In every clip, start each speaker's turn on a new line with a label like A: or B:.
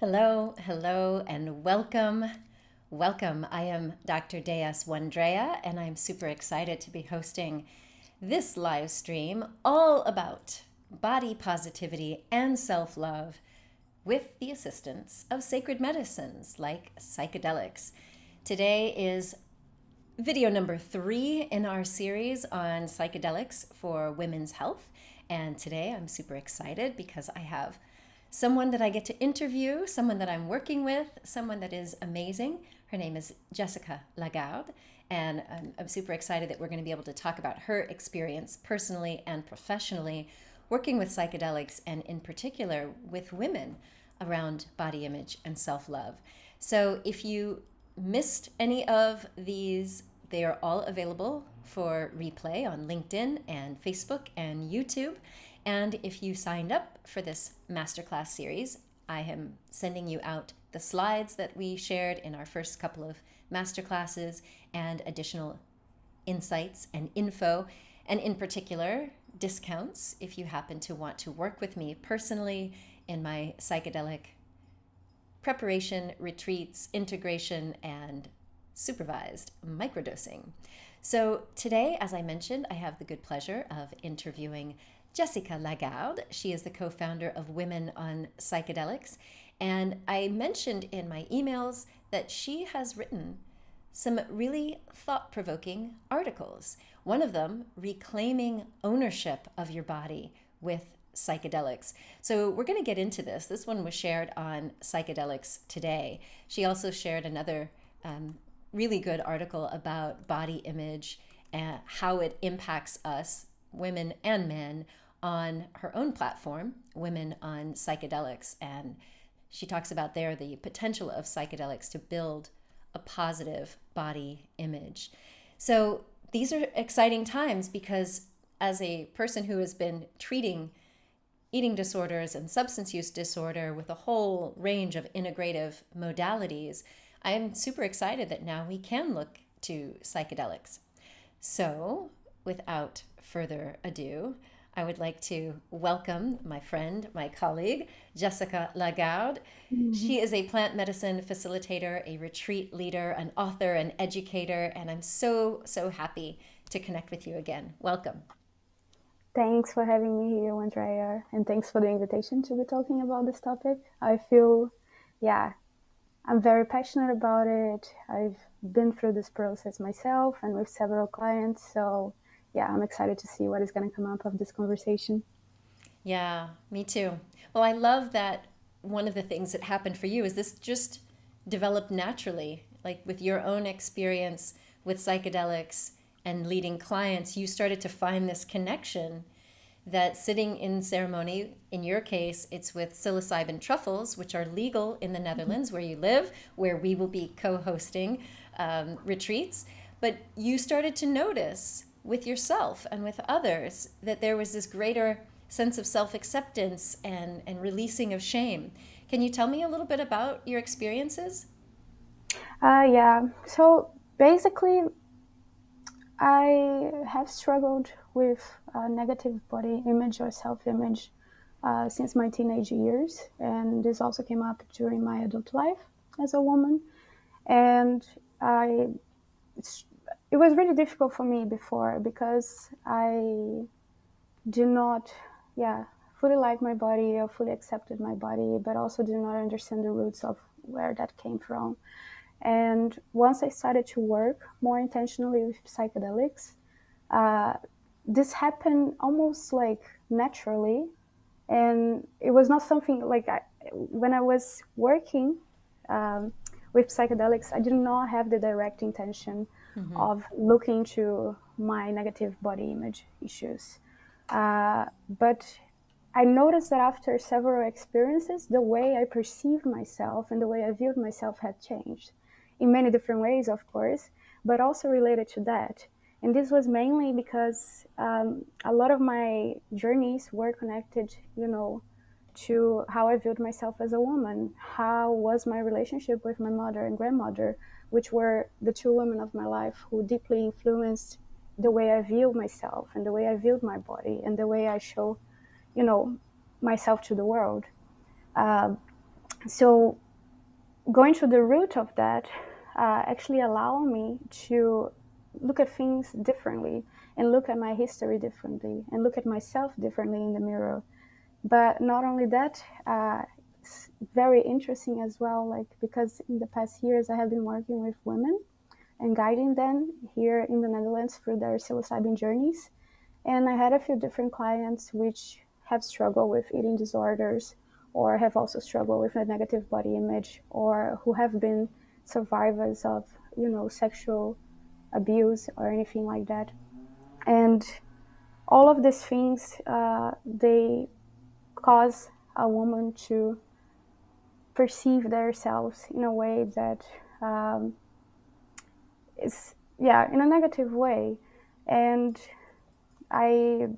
A: Hello, hello, and welcome. Welcome. I am Dr. Deas Wandrea, and I'm super excited to be hosting this live stream all about body positivity and self love with the assistance of sacred medicines like psychedelics. Today is video number 3 in our series on psychedelics for women's health. And today I'm super excited because I have someone that I get to interview, someone that I'm working with, someone that is amazing. Her name is Jessika Lagarde, and I'm super excited that we're going to be able to talk about her experience personally and professionally working with psychedelics, and in particular with women around body image and self-love. So if you missed any of these, they are all available for replay on LinkedIn and Facebook and YouTube. And if you signed up for this masterclass series, I am sending you out the slides that we shared in our first couple of masterclasses and additional insights and info, and in particular, discounts if you happen to want to work with me personally in my psychedelic preparation, retreats, integration, and supervised microdosing. So today, as I mentioned, I have the good pleasure of interviewing Jessika Lagarde. She is the co-founder of Women on Psychedelics. And I mentioned in my emails that she has written some really thought-provoking articles. One of them, reclaiming ownership of your body with psychedelics. So we're going to get into this. This one was shared on Psychedelics Today. She also shared another really good article about body image and how it impacts us, women and men, on her own platform, Women on Psychedelics. And she talks about there the potential of psychedelics to build a positive body image. So these are exciting times because as a person who has been treating eating disorders and substance use disorder with a whole range of integrative modalities, I am super excited that now we can look to psychedelics. So, without further ado, I would like to welcome my friend, my colleague, Jessika Lagarde.
B: Mhm.
A: She is a plant medicine facilitator, a retreat leader, an author, an educator, and I'm so happy to connect with you again. Welcome.
B: Thanks for having me here, Andrea, and thanks for the invitation to be talking about this topic. I feel, yeah, I'm very passionate about it. I've been through this process myself and with several clients, so yeah, I'm excited to see what is going to come up of this conversation.
A: Yeah, me too. Well, I love that one of the things that happened for you is this just developed naturally, like with your own experience with psychedelics and leading clients, you started to find this connection that sitting in ceremony, in your case, it's with psilocybin truffles, which are legal in the Netherlands where you live, where we will be co hosting retreats. But you started to notice with yourself and with others that there was this greater sense of self acceptance and releasing of shame. Can you tell me a little bit about your experiences?
B: Yeah, so basically, I have struggled with negative body image or self image since my teenage years, and this also came up during my adult life as a woman. And I, it was really difficult for me before because I do not, yeah, fully like my body or fully accepted my body, but also do not understand the roots of where that came from. And once I started to work more intentionally with psychedelics, uh, this happened almost like naturally. And it was not something like when I was working um, with psychedelics, I did not have the direct intention
A: Mm-hmm.
B: of looking to my negative body image issues. But I noticed that after several experiences, the way I perceived myself and the way I viewed myself had changed in many different ways, of course, but also related to that. And this was mainly because a lot of my journeys were connected, to how I viewed myself as a woman. How was my relationship with my mother and grandmother, which were the two women of my life who deeply influenced the way I viewed myself and the way I viewed my body and the way I show, you know, myself to the world. Uh, So going to the root of that actually allowed me to look at things differently and look at my history differently and look at myself differently in the mirror. But not only that, it's very interesting as well, like because in the past years I have been working with women and guiding them here in the Netherlands through their psilocybin journeys. And I had a few different clients which have struggled with eating disorders or have also struggled with a negative body image or who have been survivors of, sexual abuse or anything like that. And all of these things, they cause a woman to perceive themselves in a way that um, is, yeah, in a negative way. And I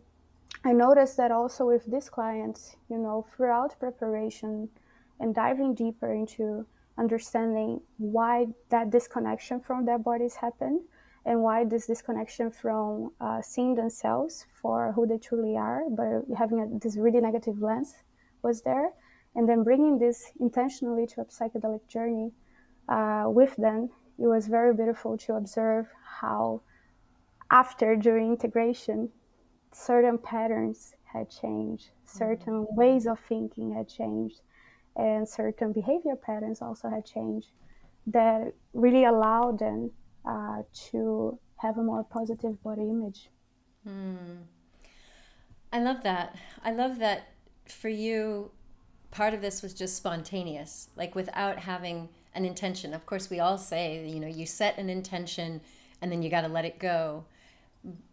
B: I noticed that also with these clients, throughout preparation and diving deeper into understanding why that disconnection from their bodies happened and why this disconnection from seeing themselves for who they truly are, but having this really negative lens was there. And then bringing this intentionally to a psychedelic journey with them, it was very beautiful to observe how during integration, certain patterns had changed, certain ways of thinking had changed, and certain behavior patterns also had changed that really allowed them to have a more positive body image.
A: I love that. I love that for you, part of this was just spontaneous, like without having an intention. Of course, we all say, you set an intention and then you got to let it go.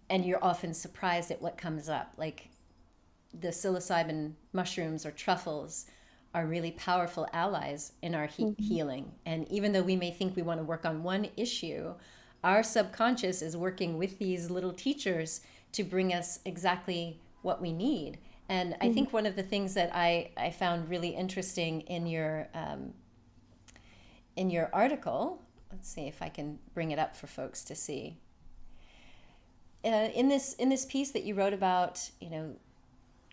A: And you're often surprised at what comes up. Like the psilocybin mushrooms or truffles are really powerful allies in our
B: Mm-hmm.
A: healing. And even though we may think we want to work on one issue, our subconscious is working with these little teachers to bring us exactly what we need. And I think one of the things that I found really interesting in your article, let's see if I can bring it up for folks to see. In this piece that you wrote about,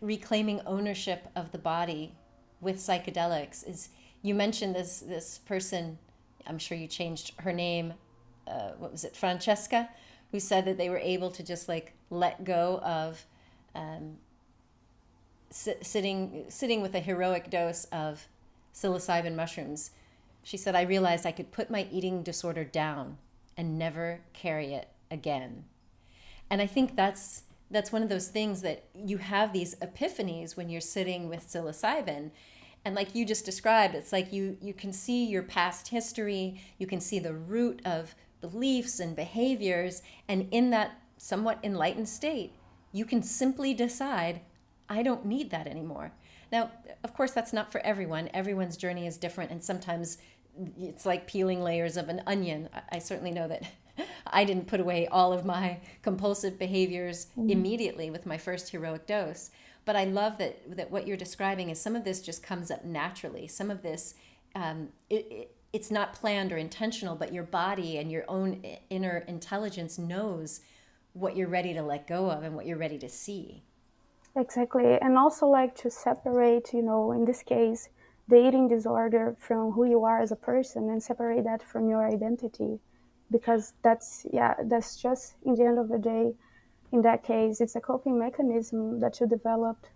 A: reclaiming ownership of the body with psychedelics, is you mentioned this person. I'm sure you changed her name. What was it, Francesca, who said that they were able to just like let go of sitting with a heroic dose of psilocybin mushrooms. She said, I realized I could put my eating disorder down and never carry it again. And I think that's one of those things that you have these epiphanies when you're sitting with psilocybin. And like you just described, it's like you can see your past history, you can see the root of beliefs and behaviors, and in that somewhat enlightened state, you can simply decide, I don't need that anymore. Now, of course, that's not for everyone. Everyone's journey is different, and sometimes it's like peeling layers of an onion. I certainly know that I didn't put away all of my compulsive behaviors
B: Mm-hmm.
A: immediately with my first heroic dose. But I love that what you're describing is some of this just comes up naturally. Some of this, it's not planned or intentional, but your body and your own inner intelligence knows what you're ready to let go of and what you're ready to see.
B: Exactly. And also, like, to separate, in this case, the eating disorder from who you are as a person and separate that from your identity. Because that's just, in the end of the day, in that case, it's a coping mechanism that you developed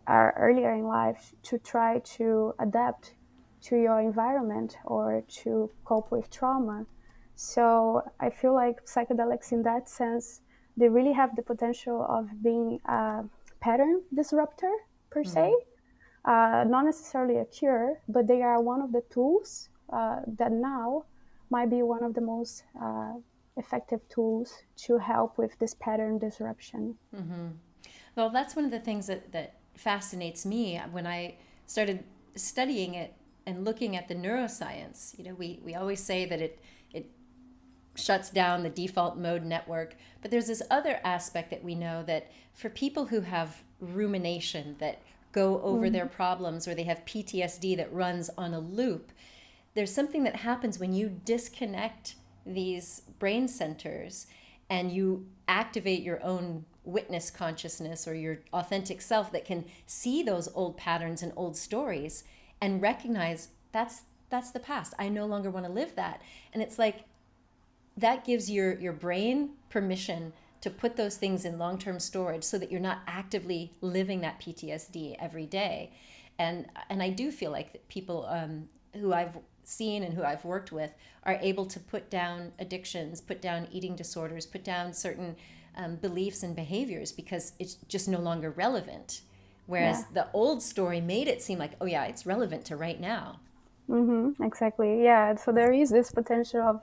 B: earlier in life to try to adapt to your environment or to cope with trauma. So I feel like psychedelics, in that sense, they really have the potential of being a pattern disruptor per se. Not necessarily a cure, but they are one of the tools that now might be one of the most effective tools to help with this pattern disruption.
A: Well, that's one of the things that fascinates me when I started studying it and looking at the neuroscience. We always say that it shuts down the default mode network, but there's this other aspect that we know that for people who have rumination, that go over their
B: Mhm.
A: problems, or they have PTSD that runs on a loop, there's something that happens when you disconnect these brain centers and you activate your own witness consciousness or your authentic self that can see those old patterns and old stories and recognize that's the past. I no longer want to live that. And it's like that gives your brain permission to put those things in long-term storage so that you're not actively living that PTSD every day. And I do feel like people who I've seen and who I've worked with are able to put down addictions, put down eating disorders, put down certain beliefs and behaviors because it's just no longer relevant.
B: Yeah.
A: Whereas the old story made it seem like, oh yeah, it's relevant to right now.
B: Exactly. Yeah. So there is this potential of,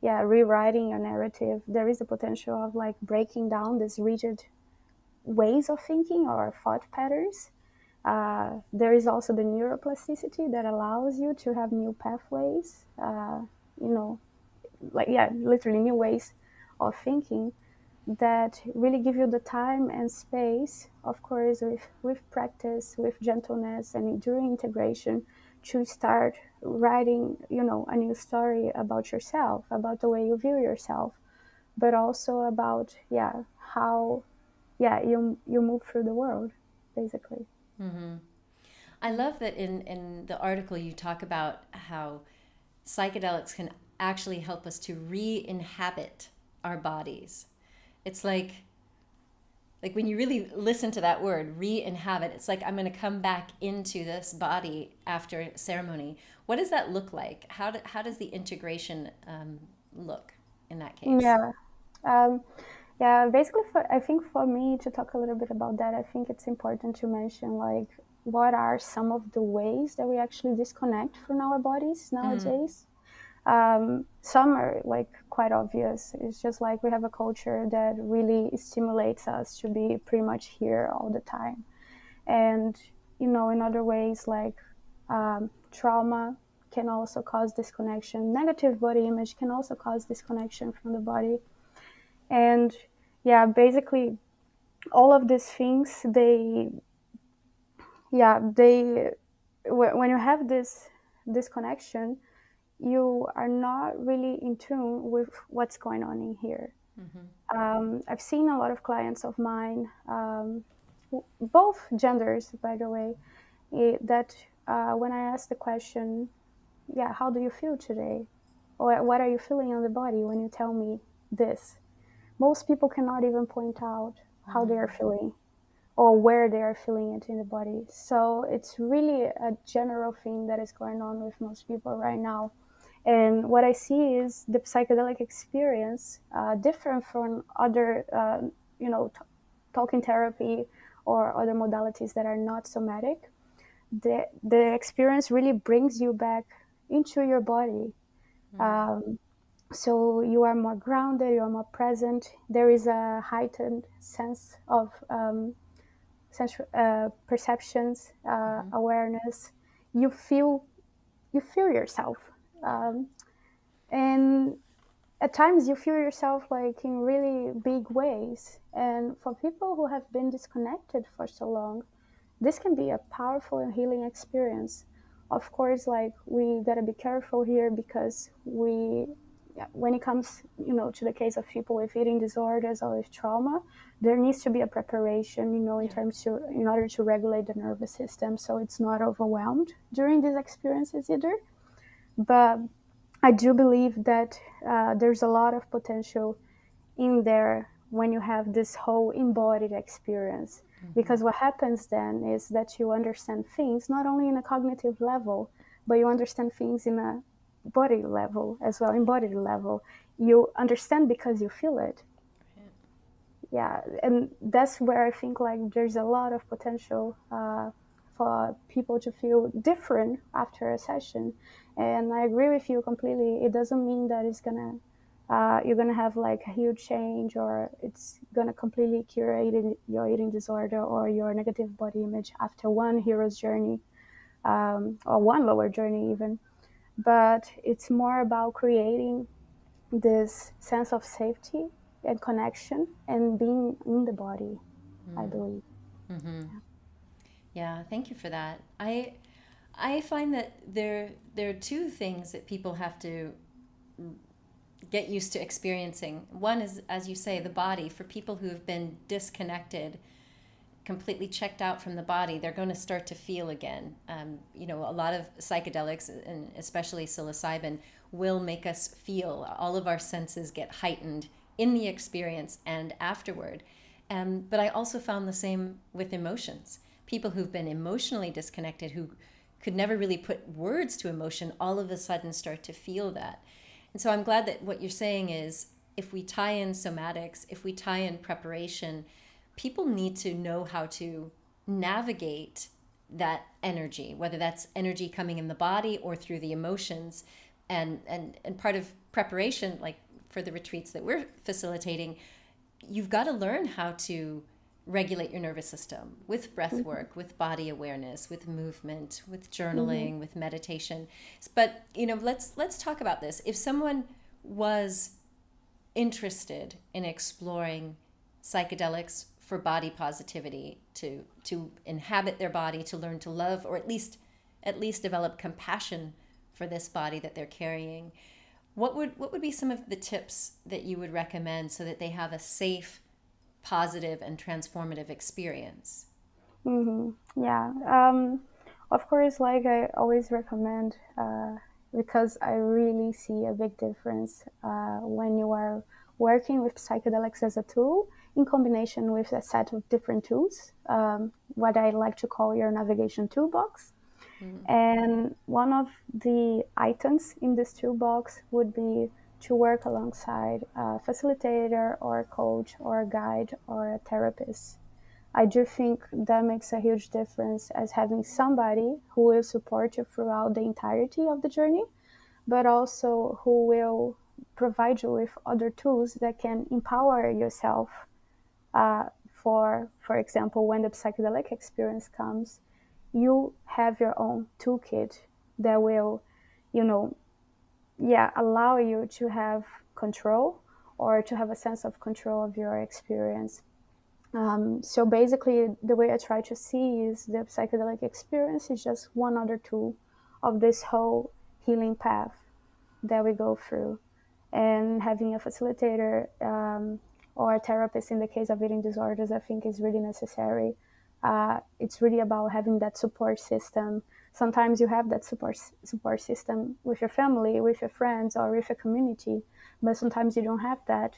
B: yeah, rewriting your narrative. There is the potential of like breaking down these rigid ways of thinking or thought patterns. There is also the neuroplasticity that allows you to have new pathways, you know, like, yeah, literally new ways of thinking that really give you the time and space, of course, with practice, with gentleness, and during integration, to start writing, a new story about yourself, about the way you view yourself, but also about, yeah, how, yeah, you move through the world, basically.
A: I love that in the article you talk about how psychedelics can actually help us to re-inhabit our bodies. It's like when you really listen to that word, re-inhabit, it's like I'm going to come back into this body after ceremony. What does that look like? How does the integration look in that case?
B: Yeah. Um, yeah, basically, I think for me to talk a little bit about that, I think it's important to mention like what are some of the ways that we actually disconnect from our bodies nowadays. Some are like quite obvious. It's just like we have a culture that really stimulates us to be pretty much here all the time. And, in other ways, like trauma can also cause disconnection. Negative body image can also cause disconnection from the body. And yeah, basically, all of these things, when you have this connection, you are not really in tune with what's going on in here. I've seen a lot of clients of mine, both genders, by the way, that when I ask the question, yeah, how do you feel today? Or what are you feeling on the body when you tell me this? Most people cannot even point out how they are feeling or where they are feeling it in the body. So it's really a general thing that is going on with most people right now. And what I see is the psychedelic experience, different from other, talking therapy or other modalities that are not somatic. The experience really brings you back into your body. Um, so you are more grounded, you are more present. There is a heightened sense of perceptions, awareness. You feel yourself, um, and at times you feel yourself like in really big ways. And for people who have been disconnected for so long, this can be a powerful and healing experience. Of course, like we gotta be careful here because when it comes, to the case of people with eating disorders or with trauma, there needs to be a preparation, in order to regulate the nervous system, so it's not overwhelmed during these experiences either. But I do believe that there's a lot of potential in there when you have this whole embodied experience. Because what happens then is that you understand things not only in a cognitive level, but you understand things in a body level as well, embodied level. You understand because you feel it. Yeah, and that's where I think like there's a lot of potential for people to feel different after a session. And I agree with you completely. It doesn't mean that you're gonna have like a huge change, or it's gonna completely cure your eating disorder or your negative body image after one hero's journey, or one lower journey even. But it's more about creating this sense of safety and connection and being in the body, I believe.
A: Yeah, thank you for that. I find that there are two things that people have to get used to experiencing. One is, as you say, the body. For people who have been disconnected, completely checked out from the body, they're going to start to feel again. A lot of psychedelics, and especially psilocybin, will make us feel. All of our senses get heightened in the experience and afterward. But I also found the same with emotions. People who've been emotionally disconnected, who could never really put words to emotion, all of a sudden start to feel that. And so I'm glad that what you're saying is, if we tie in somatics, if we tie in preparation, people need to know how to navigate that energy, whether that's energy coming in the body or through the emotions. And part of preparation, like for the retreats that we're facilitating, you've got to learn how to regulate your nervous system with breath work, with body awareness, with movement, with journaling, with meditation. But let's talk about this. If someone was interested in exploring psychedelics for body positivity, to inhabit their body, to learn to love, or at least develop compassion for this body that they're carrying, what would be some of the tips that you would recommend so that they have a safe, positive, and transformative experience?
B: Yeah. Of course, like I always recommend, because I really see a big difference when you are working with psychedelics as a tool in combination with a set of different tools, what I like to call your navigation toolbox. And one of the items in this toolbox would be to work alongside a facilitator or a coach or a guide or a therapist. I do think that makes a huge difference, as having somebody who will support you throughout the entirety of the journey, but also who will provide you with other tools that can empower yourself, for example, when the psychedelic experience comes, you have your own toolkit that will, you know, allow you to have control, or to have a sense of control of your experience. So basically, the way I try to see is the psychedelic experience is just one other tool of this whole healing path that we go through. And having a facilitator, or a therapist in the case of eating disorders, I think is really necessary. It's really about having that support system. Sometimes you have that support system with your family, with your friends, or with a community, but sometimes you don't have that.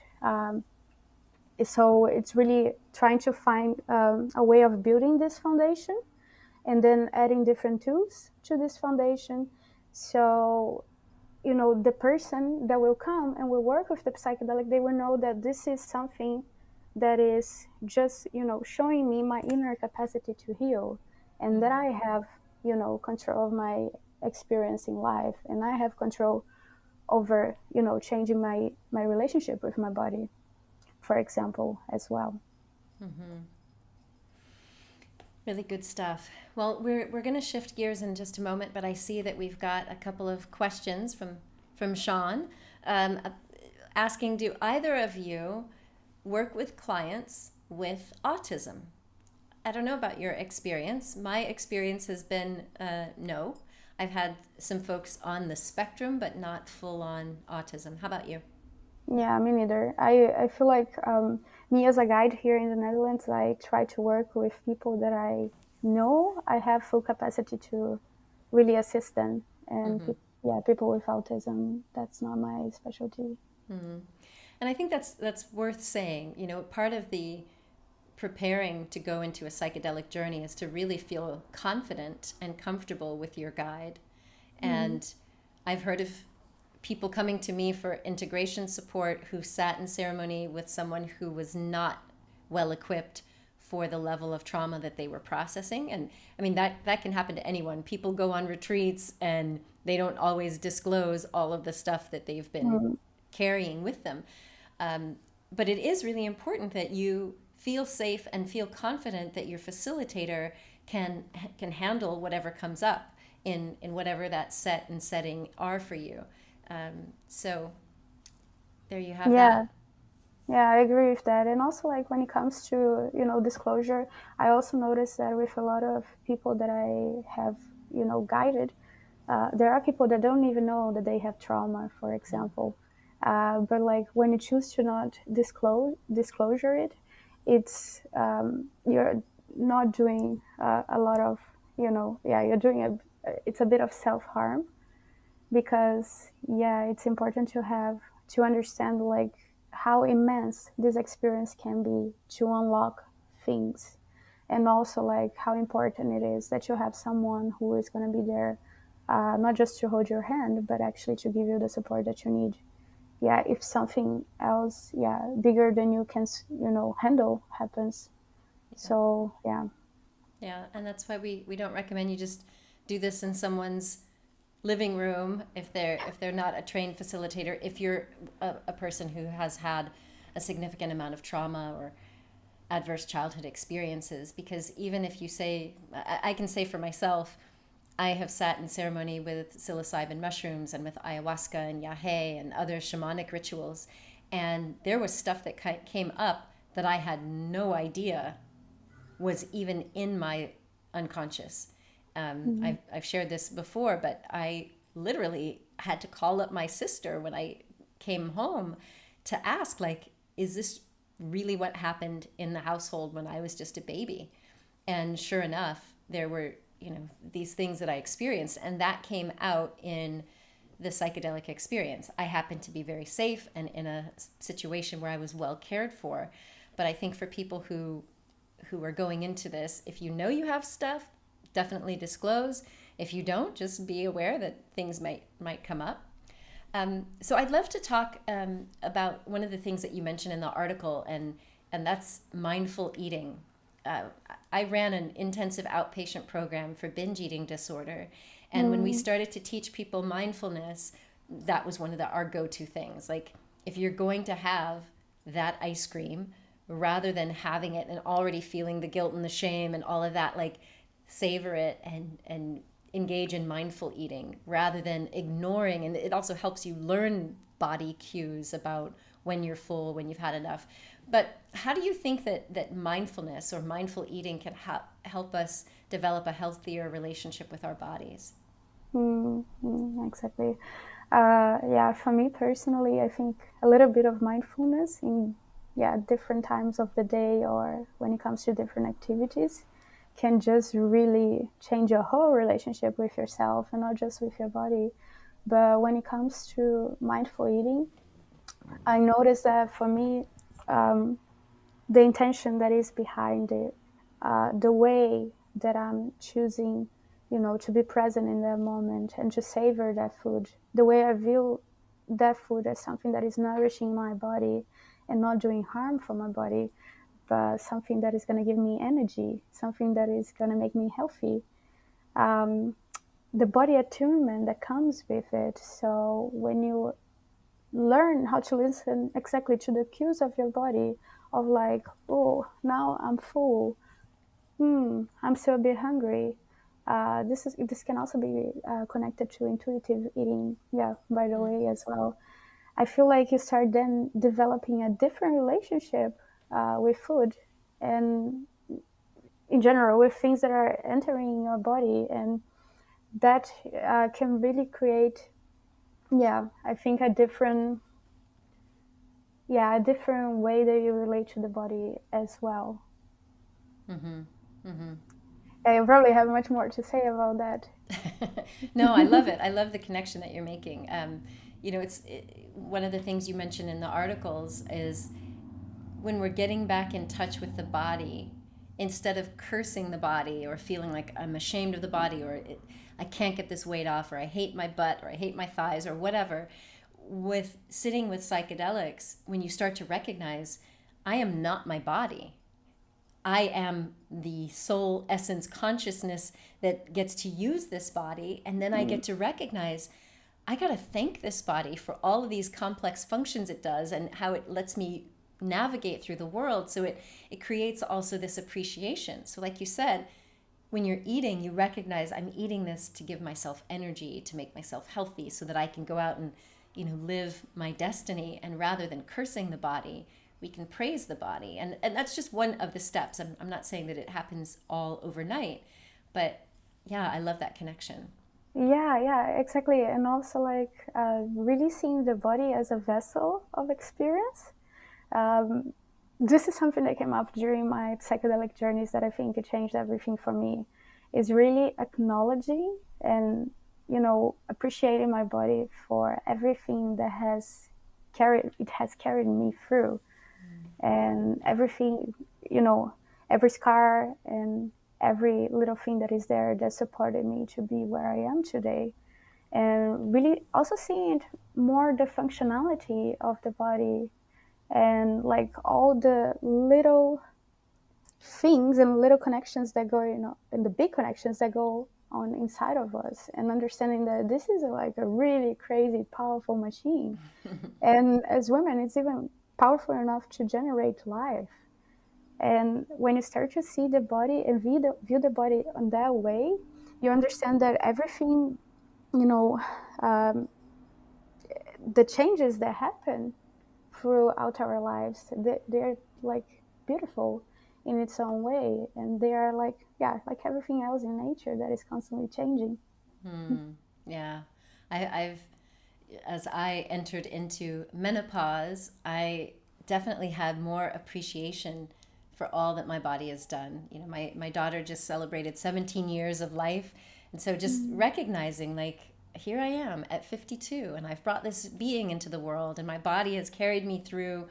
B: So it's really trying to find a way of building this foundation, and then adding different tools to this foundation. So, the person that will come and will work with the psychedelic, they will know that this is something that is just, showing me my inner capacity to heal, and that I have, control of my experience in life, and I have control over, changing my relationship with my body, for example, as well.
A: Really good stuff. Well, we're going to shift gears in just a moment, but I see that we've got a couple of questions from Sean, asking, do either of you work with clients with autism? I don't know about your experience. My experience has been no. I've had some folks on the spectrum, but not full on autism. How about you?
B: Yeah, me neither. I feel like, me as a guide here in the Netherlands, I try to work with people that I know I have full capacity to really assist them. And people with autism, that's not my specialty.
A: And I think that's worth saying. Part of the preparing to go into a psychedelic journey is to really feel confident and comfortable with your guide. And I've heard of people coming to me for integration support who sat in ceremony with someone who was not well equipped for the level of trauma that they were processing. And I mean, that can happen to anyone. People go on retreats and they don't always disclose all of the stuff that they've been carrying with them. But it is really important that you feel safe and feel confident that your facilitator can handle whatever comes up in whatever that set and setting are for you. So there you have
B: Yeah.
A: that.
B: Yeah, I agree with that. And also, like, when it comes to, disclosure, I also noticed that with a lot of people that I have, guided, there are people that don't even know that they have trauma, for example. But like, when you choose to not disclosure it, it's, not doing a lot of, you're doing it's a bit of self-harm, because it's important to understand like how immense this experience can be to unlock things, and also like how important it is that you have someone who is going to be there, not just to hold your hand, but actually to give you the support that you need. If something else, bigger than you can, handle happens.
A: Yeah.
B: So yeah.
A: Yeah, and that's why we don't recommend you just do this in someone's living room if they're not a trained facilitator. If you're a person who has had a significant amount of trauma or adverse childhood experiences, because even if you say, I can say for myself, I have sat in ceremony with psilocybin mushrooms and with ayahuasca and yahe and other shamanic rituals, and there was stuff that came up that I had no idea was even in my unconscious.
B: Mm-hmm.
A: I've shared this before, but I literally had to call up my sister when I came home to ask, like, is this really what happened in the household when I was just a baby? And sure enough, there were, these things that I experienced, and that came out in the psychedelic experience. I happened to be very safe and in a situation where I was well cared for. But I think for people who are going into this, if you know you have stuff, definitely disclose. If you don't, just be aware that things might come up. So I'd love to talk about one of the things that you mentioned in the article, and that's mindful eating. Uh, I ran an intensive outpatient program for binge eating disorder, and when we
B: Mm-hmm.
A: started to teach people mindfulness, that was one of our go-to things. Like, if you're going to have that ice cream, rather than having it and already feeling the guilt and the shame and all of that, like, savor it and engage in mindful eating rather than ignoring. And it also helps you learn body cues about when you're full, when you've had enough. But how do you think that mindfulness or mindful eating can help us develop a healthier relationship with our bodies?
B: Exactly. For me personally, I think a little bit of mindfulness in different times of the day, or when it comes to different activities, can just really change your whole relationship with yourself, and not just with your body. But when it comes to mindful eating, I noticed that for me, um, the intention that is behind it, the way that I'm choosing, to be present in that moment and to savor that food, the way I view that food as something that is nourishing my body and not doing harm for my body, but something that is going to give me energy, something that is going to make me healthy. Um, the body attunement that comes with it. So when you learn how to listen exactly to the cues of your body, of like, oh, now I'm full, I'm still a bit hungry. This can also be connected to intuitive eating, by the way, as well. I feel like you start then developing a different relationship with food, and in general with things that are entering your body, and that can really create, I think a different way that you relate to the body as well.
A: Mm-hmm. Mm-hmm.
B: I probably have much more to say about that.
A: No, I love it. I love the connection that you're making. One of the things you mentioned in the articles is when we're getting back in touch with the body, instead of cursing the body or feeling like I'm ashamed of the body, or I can't get this weight off, or I hate my butt, or I hate my thighs, or whatever, with sitting with psychedelics, when you start to recognize, I am not my body. I am the soul essence consciousness that gets to use this body. And then I
B: Mm,
A: get to recognize I got to thank this body for all of these complex functions it does and how it lets me navigate through the world. So it creates also this appreciation. So, like you said, when you're eating, you recognize I'm eating this to give myself energy, to make myself healthy so that I can go out and, live my destiny. And rather than cursing the body, we can praise the body. And that's just one of the steps. I'm not saying that it happens all overnight, but yeah, I love that connection.
B: yeah, exactly. And also, like, really seeing the body as a vessel of experience. Um, this is something that came up during my psychedelic journeys that I think it changed everything for me, is really acknowledging and, appreciating my body for everything that has carried me through, and everything, you know, every scar and every little thing that is there that supported me to be where I am today. And really also seeing more the functionality of the body, and like all the little things and little connections that go, and the big connections that go on inside of us, and understanding that this is like a really crazy, powerful machine. And as women, it's even powerful enough to generate life. And when you start to see the body and view the body in that way, you understand that everything, you know, um, the changes that happen throughout our lives, they're like beautiful in its own way, and they are like, yeah, like everything else in nature that is constantly changing.
A: Yeah. I've, as I entered into menopause, I definitely had more appreciation for all that my body has done. You know, my daughter just celebrated 17 years of life. And so just recognizing, like, here I am at 52, and I've brought this being into the world, and my body has carried me through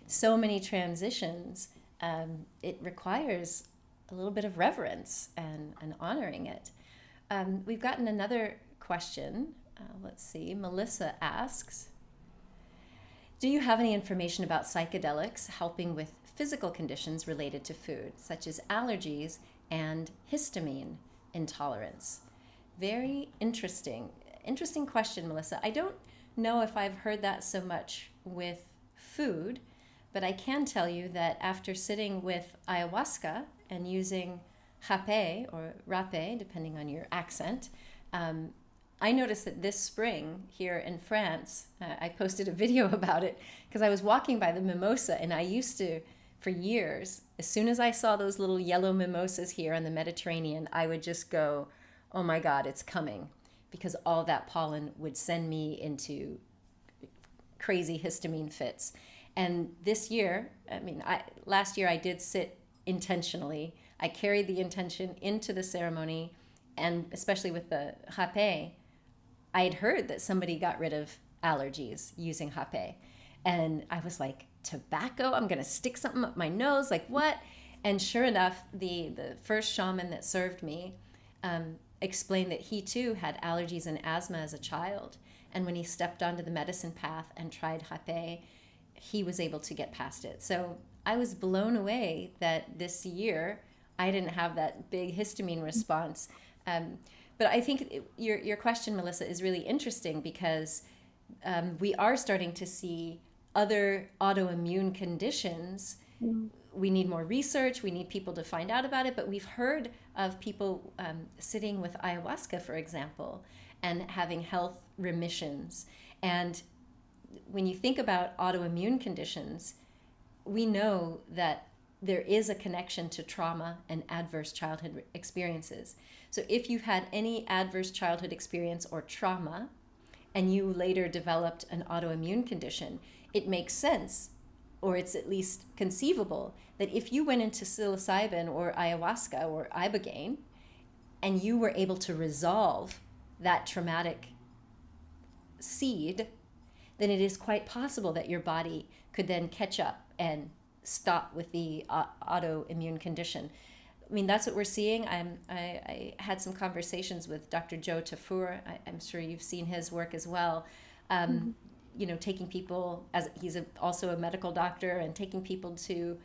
A: so many transitions. It requires a little bit of reverence and honoring it. We've gotten another question. Let's see. Melissa asks, do you have any information about psychedelics helping with physical conditions related to food, such as allergies and histamine intolerance? Very interesting. Interesting question, Melissa. I don't know if I've heard that so much with food, but I can tell you that after sitting with ayahuasca and using hape or rape, depending on your accent, um, I noticed that this spring here in France, I posted a video about it because I was walking by the mimosa, and I used to, for years, as soon as I saw those little yellow mimosas here on the Mediterranean, I would just go, oh my God, it's coming. Because all that pollen would send me into crazy histamine fits. And this year, last year I did sit intentionally. I carried the intention into the ceremony, and especially with the hape, I had heard that somebody got rid of allergies using hape. And I was like, tobacco? I'm going to stick something up my nose? Like, what? And sure enough, the first shaman that served me explained that he too had allergies and asthma as a child. And when he stepped onto the medicine path and tried hape, he was able to get past it. So I was blown away that this year I didn't have that big histamine response. But I think your question, Melissa, is really interesting because we are starting to see other autoimmune conditions.
B: Mm.
A: We need more research. We need people to find out about it. But we've heard of people sitting with ayahuasca, for example, and having health remissions. And when you think about autoimmune conditions, we know that there is a connection to trauma and adverse childhood experiences. So if you've had any adverse childhood experience or trauma, and you later developed an autoimmune condition, it makes sense, or it's at least conceivable, that if you went into psilocybin or ayahuasca or ibogaine, and you were able to resolve that traumatic seed, then it is quite possible that your body could then catch up and stop with the autoimmune condition. I mean, that's what we're seeing. I had some conversations with Dr. Joe Tafur. I'm sure you've seen his work as well.
B: Mhm.
A: Taking people, as he's also a medical doctor, and taking people to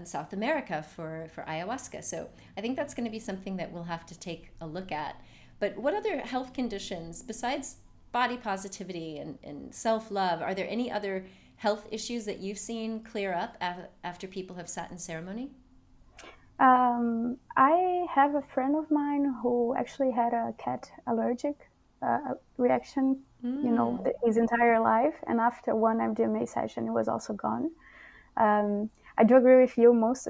A: South America for ayahuasca. So I think that's going to be something that we'll have to take a look at. But what other health conditions, besides body positivity and self-love, are there any other health issues that you've seen clear up after people have sat in ceremony?
B: I have a friend of mine who actually had a cat allergic reaction,
A: Mm.
B: his entire life. And after one MDMA session, it was also gone. I do agree with you. Most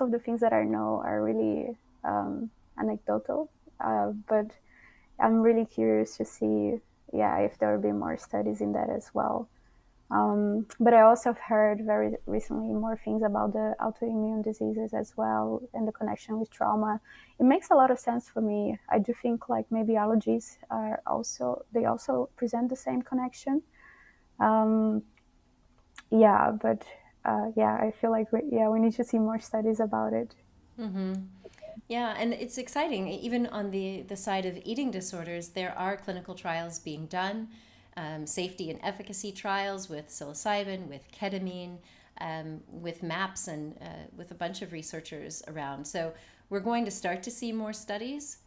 B: of the things that I know are really anecdotal, but I'm really curious to see, yeah, if there will be more studies in that as well. But I also have heard very recently more things about the autoimmune diseases as well and the connection with trauma. It makes a lot of sense for me. I do think like maybe allergies are also, they also present the same connection. Um, yeah, but yeah, I feel like we need to see more studies about it.
A: Mm-hmm. Yeah, and it's exciting. Even on the side of eating disorders, there are clinical trials being done, safety and efficacy trials with psilocybin, with ketamine, with MAPS, and with a bunch of researchers around. So we're going to start to see more studies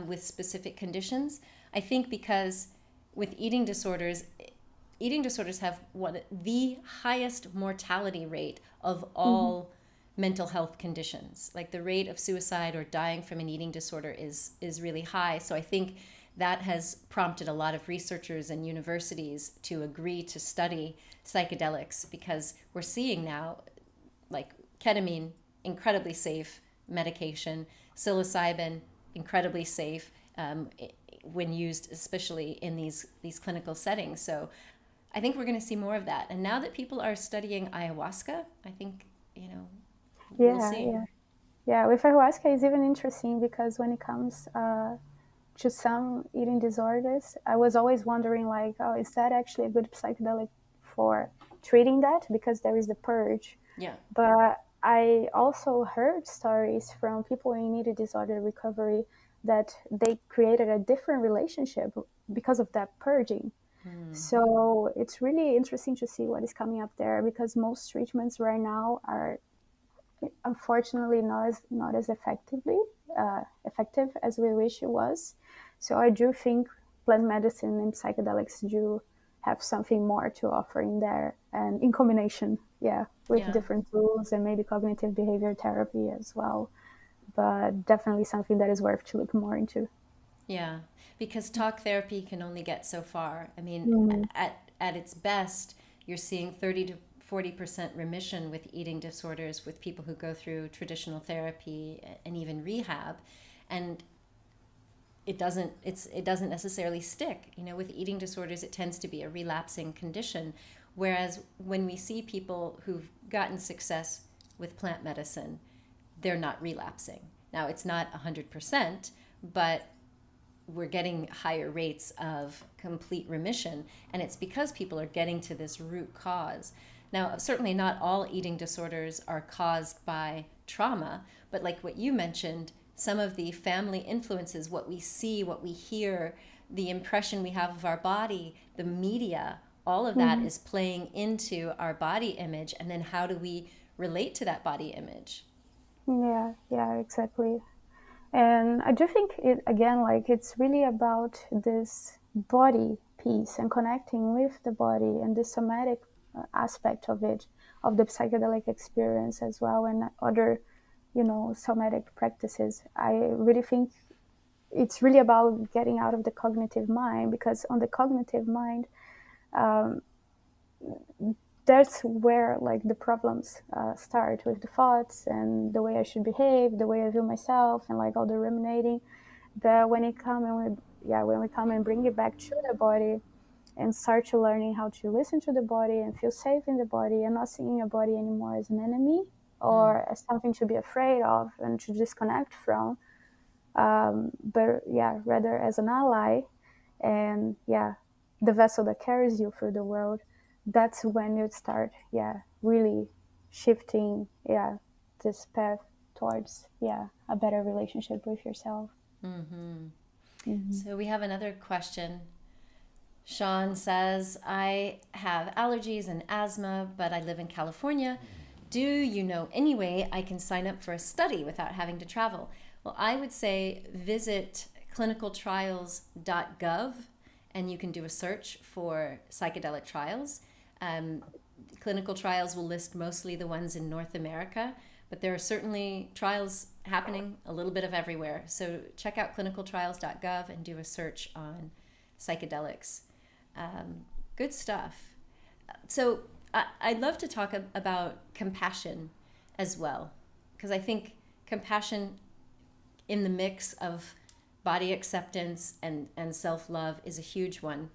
A: with specific conditions. I think because with eating disorders have what the highest mortality rate of
B: Mm-hmm.
A: all mental health conditions. Like the rate of suicide or dying from an eating disorder is really high. So I think that has prompted a lot of researchers and universities to agree to study psychedelics, because we're seeing now like ketamine, incredibly safe medication, psilocybin, incredibly safe when used, especially in these clinical settings. So I think we're going to see more of that. And now that people are studying ayahuasca, I think, you know, we'll
B: Yeah,
A: see.
B: yeah. Yeah, with ayahuasca it's even interesting because when it comes to some eating disorders, I was always wondering like, oh, is that actually a good psychedelic for treating that? Because there is the purge.
A: Yeah.
B: But I also heard stories from people in eating disorder recovery that they created a different relationship because of that purging.
A: Hmm.
B: So it's really interesting to see what is coming up there because most treatments right now are unfortunately not as effective as we wish it was. So I do think plant medicine and psychedelics do have something more to offer in there, and in combination, yeah, with
A: Yeah.
B: different tools and maybe cognitive behavior therapy as well. But definitely something that is worth to look more into.
A: Yeah. Because talk therapy can only get so far. I mean,
B: Mm-hmm.
A: at its best, you're seeing 30 to 40% remission with eating disorders with people who go through traditional therapy and even rehab. And it doesn't necessarily stick. You know, with eating disorders it tends to be a relapsing condition, whereas when we see people who've gotten success with plant medicine, they're not relapsing. Now it's not 100%, but we're getting higher rates of complete remission, and it's because people are getting to this root cause. Now, certainly not all eating disorders are caused by trauma, but like what you mentioned, some of the family influences, what we see, what we hear, the impression we have of our body, the media, all of that
B: Mm-hmm.
A: is playing into our body image, and then how do we relate to that body image?
B: Yeah, yeah, exactly. And I do think it again, like it's really about this body piece and connecting with the body and the somatic aspect of it, of the psychedelic experience as well, and other, somatic practices. I really think it's really about getting out of the cognitive mind because on the cognitive mind, um, that's where like the problems start with the thoughts and the way I should behave, the way I view myself, and like all the ruminating. But when we come and bring it back to the body and start to learning how to listen to the body and feel safe in the body and not seeing your body anymore as an enemy
A: Mm,
B: or as something to be afraid of and to disconnect from, but yeah, rather as an ally, and yeah, the vessel that carries you through the world. That's when you start, yeah, really shifting, yeah, this path towards, yeah, a better relationship with yourself.
A: mm-hmm.
B: Mm-hmm.
A: So we have another question. Sean says, I have allergies and asthma, but I live in California. Do you know any way I can sign up for a study without having to travel? Well, I would say visit clinicaltrials.gov and you can do a search for psychedelic trials. Um, Clinical trials will list mostly the ones in North America, but there are certainly trials happening a little bit of everywhere. So check out clinicaltrials.gov and do a search on psychedelics. Um, Good stuff. So I'd love to talk about compassion as well, because I think compassion in the mix of body acceptance and self love is a huge one.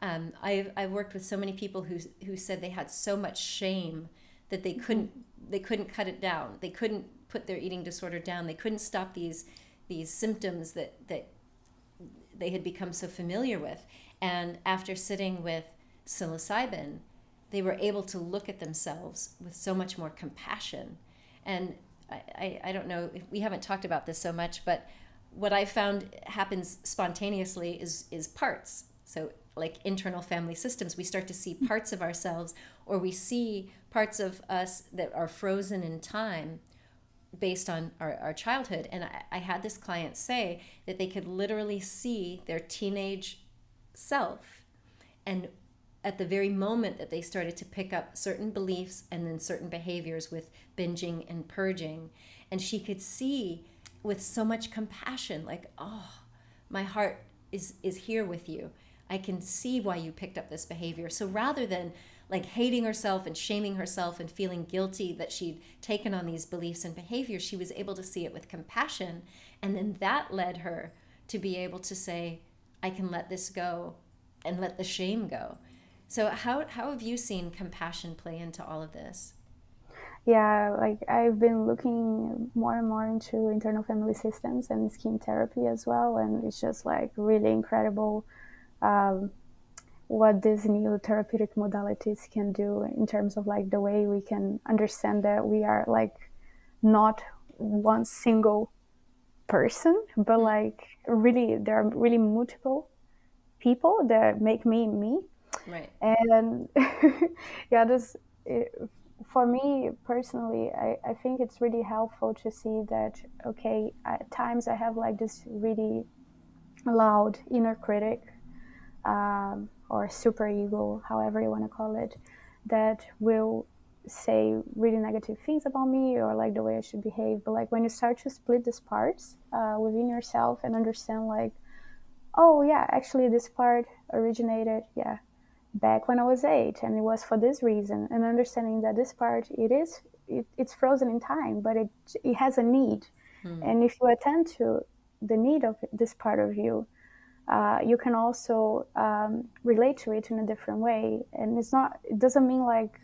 A: I've worked with so many people who said they had so much shame that they couldn't cut it down. They couldn't put their eating disorder down. They couldn't stop these symptoms that they had become so familiar with. And after sitting with psilocybin, they were able to look at themselves with so much more compassion. And I don't know, we haven't talked about this so much, but what I found happens spontaneously is parts. So like internal family systems, we start to see parts of ourselves, or we see parts of us that are frozen in time based on our childhood. And I had this client say that they could literally see their teenage self, and at the very moment that they started to pick up certain beliefs and then certain behaviors with binging and purging, and she could see with so much compassion, like, oh, my heart is here with you. I can see why you picked up this behavior. So rather than like hating herself and shaming herself and feeling guilty that she'd taken on these beliefs and behaviors, she was able to see it with compassion. And then that led her to be able to say, I can let this go and let the shame go. So how have you seen compassion play into all of this?
B: Yeah, like I've been looking more and more into internal family systems and skin therapy as well, and it's just like really incredible um, what these new therapeutic modalities can do in terms of like the way we can understand that we are like not one single person, but like really there are really multiple people that make me me.
A: Right.
B: And yeah, this it, for me personally, I think it's really helpful to see that okay, at times I have like this really loud inner critic, or super ego, however you want to call it, that will say really negative things about me or like the way I should behave. But like when you start to split these parts within yourself and understand like, oh yeah, actually this part originated, yeah, back when I was 8, and it was for this reason. And understanding that this part, it's frozen in time, but it has a need.
A: Hmm.
B: And if you attend to the need of this part of you, you can also relate to it in a different way. And it doesn't mean like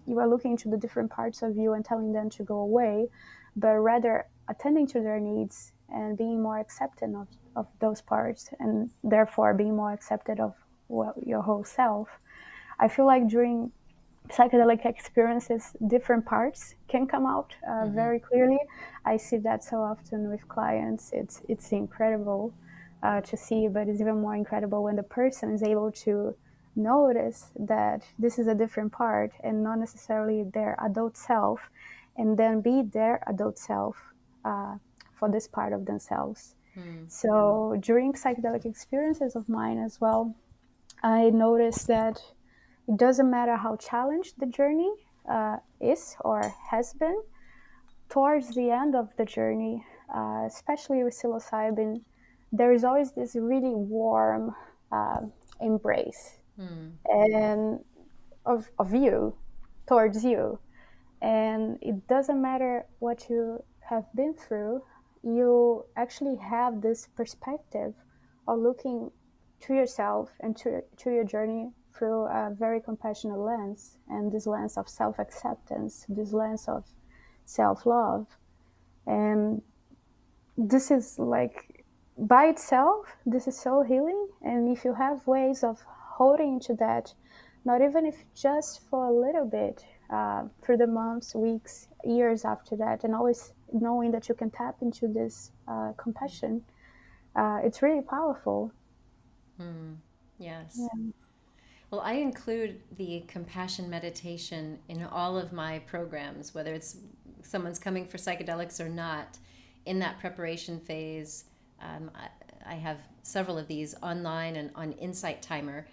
B: you are looking into the different parts of you and telling them to go away, but rather attending to their needs and being more accepting of those parts, and therefore being more accepted of your whole self. I feel like during psychedelic experiences, different parts can come out very clearly. I see that so often with clients. It's incredible to see, but it's even more incredible when the person is able to notice that this is a different part and not necessarily their adult self, and then be their adult self uh, for this part of themselves.
A: Hmm.
B: So during psychedelic experiences of mine as well, I noticed that it doesn't matter how challenged the journey is or has been, towards the end of the journey, especially with psilocybin, there is always this really warm uh, embrace
A: Hmm.
B: and of you towards you. And it doesn't matter what you have been through, you actually have this perspective of looking to yourself and to your journey through a very compassionate lens, and this lens of self-acceptance, this lens of self-love. And this is like, by itself, this is so healing. And if you have ways of holding into that, not even if just for a little bit, through the months, weeks, years after that, and always knowing that you can tap into this compassion, it's really powerful.
A: Hmm. Yes.
B: Yeah.
A: Well, I include the compassion meditation in all of my programs, whether it's someone's coming for psychedelics or not. In that preparation phase, I have several of these online and on Insight Timer,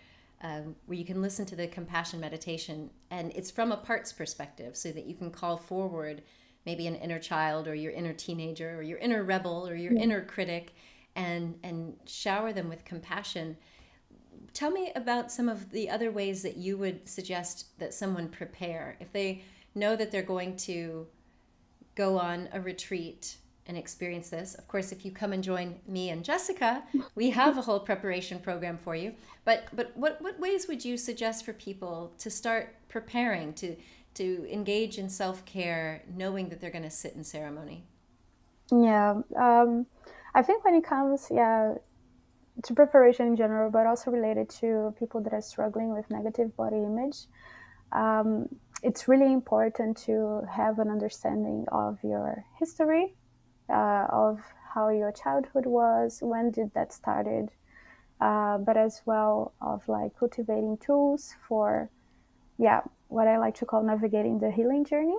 A: where you can listen to the compassion meditation, and it's from a parts perspective, so that you can call forward maybe an inner child or your inner teenager or your inner rebel or your
B: Yeah.
A: inner critic, and shower them with compassion. Tell me about some of the other ways that you would suggest that someone prepare if they know that they're going to go on a retreat and experience this. Of course, if you come and join me and Jessika, we have a whole preparation program for you. But what ways would you suggest for people to start preparing to engage in self-care, knowing that they're going to sit in ceremony?
B: Yeah, I think when it comes, to preparation in general, but also related to people that are struggling with negative body image, um, it's really important to have an understanding of your history, of how your childhood was, when did that started, but as well of like cultivating tools for, what I like to call navigating the healing journey.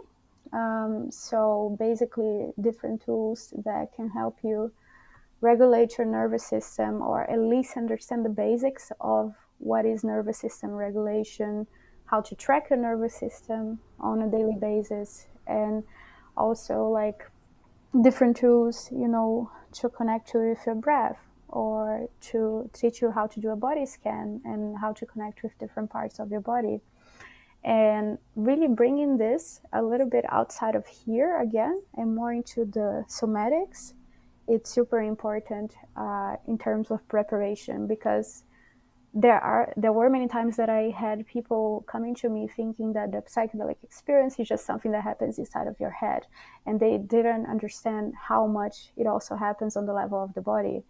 B: So basically, different tools that can help you regulate your nervous system, or at least understand the basics of what is nervous system regulation, how to track your nervous system on a daily basis, and also like different tools, to connect to with your breath, or to teach you how to do a body scan and how to connect with different parts of your body. And really bringing this a little bit outside of here again and more into the somatics, it's super important in terms of preparation, because there were many times that I had people coming to me thinking that the psychedelic experience is just something that happens inside of your head, and they didn't understand how much it also happens on the level of the body.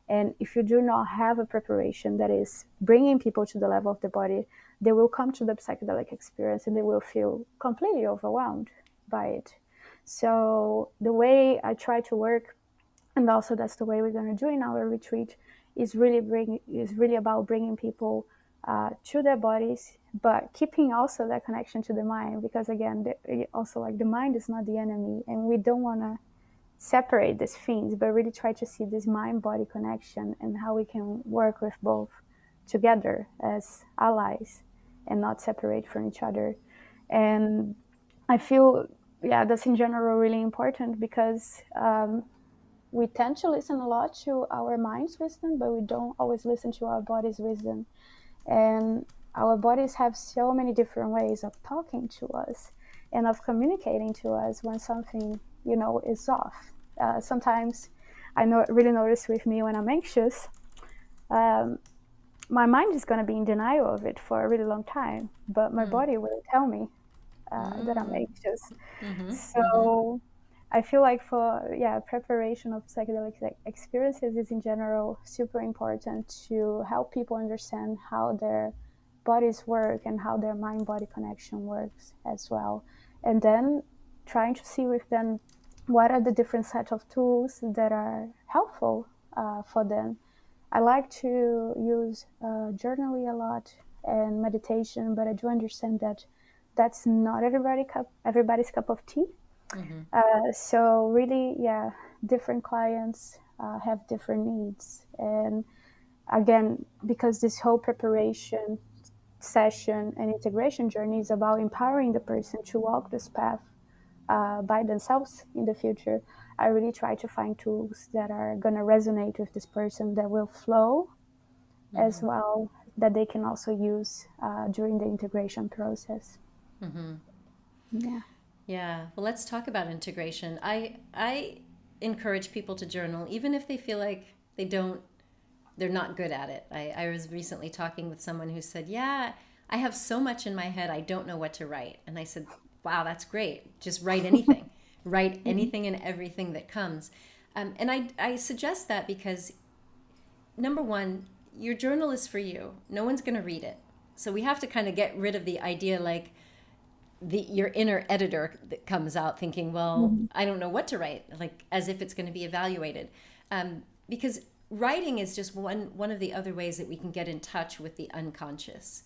B: And if you do not have a preparation that is bringing people to the level of the body, they will come to the psychedelic experience and they will feel completely overwhelmed by it. So the way I try to work, and also that's the way we're going to do in our retreat, is really about bringing people to their bodies, but keeping also that connection to the mind, because again, also like the mind is not the enemy, and we don't want to separate these things, but really try to see this mind body connection and how we can work with both together as allies and not separate from each other. And I feel, that's in general really important, because we tend to listen a lot to our mind's wisdom, but we don't always listen to our body's wisdom. And our bodies have so many different ways of talking to us and of communicating to us when something, is off. Sometimes really notice with me when I'm anxious, um, my mind is going to be in denial of it for a really long time, but my body will tell me that I'm anxious. So I feel like for preparation of psychedelic experiences is in general super important to help people understand how their bodies work and how their mind body connection works as well, and then trying to see with them what are the different set of tools that are helpful for them. I like to use journaling a lot and meditation, but I do understand that that's not everybody's cup of tea. So really, different clients have different needs. And again, because this whole preparation session and integration journey is about empowering the person to walk this path by themselves in the future, I really try to find tools that are going to resonate with this person, that will flow as well, that they can also use during the integration process. Yeah.
A: Yeah. Well, let's talk about integration. I encourage people to journal, even if they feel like they're not good at it. I was recently talking with someone who said, "Yeah, I have so much in my head, I don't know what to write." And I said, "Wow, that's great. Just write anything. Write anything and everything that comes." And I suggest that because, number one, your journal is for you. No one's going to read it. So we have to kind of get rid of the idea like your inner editor that comes out thinking, well, I don't know what to write, like as if it's going to be evaluated. Because writing is just one of the other ways that we can get in touch with the unconscious.